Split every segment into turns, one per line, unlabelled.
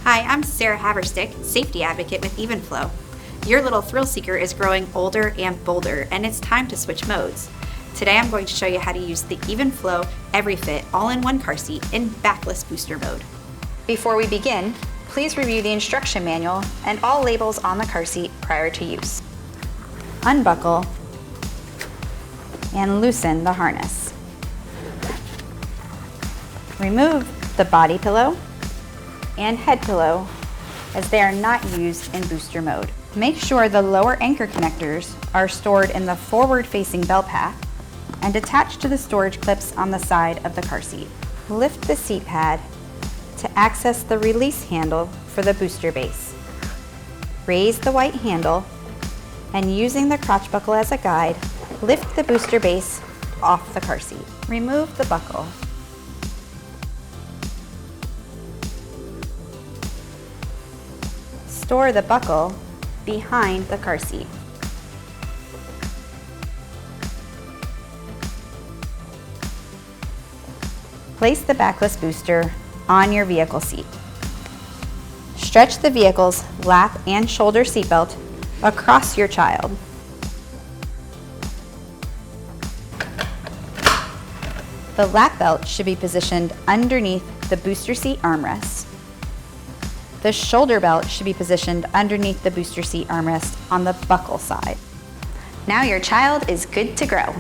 Hi, I'm Sarah Haverstick, Safety Advocate with Evenflo. Your little thrill seeker is growing older and bolder, and it's time to switch modes. Today I'm going to show you how to use the Evenflo EveryFit all-in-one car seat in backless booster mode. Before we begin, please review the instruction manual and all labels on the car seat prior to use. Unbuckle and loosen the harness. Remove the body pillow and head pillow as they are not used in booster mode. Make sure the lower anchor connectors are stored in the forward-facing belt path and attached to the storage clips on the side of the car seat. Lift the seat pad to access the release handle for the booster base. Raise the white handle and using the crotch buckle as a guide, lift the booster base off the car seat. Remove the buckle. Store the buckle behind the car seat. Place the backless booster on your vehicle seat. Stretch the vehicle's lap and shoulder seatbelt across your child. The lap belt should be positioned underneath the booster seat armrest. The shoulder belt should be positioned underneath the booster seat armrest on the buckle side. Now your child is good to grow.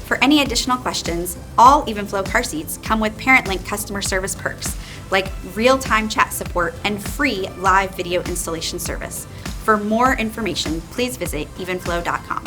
For any additional questions, all Evenflo car seats come with ParentLink customer service perks like real-time chat support and free live video installation service. For more information, please visit evenflo.com.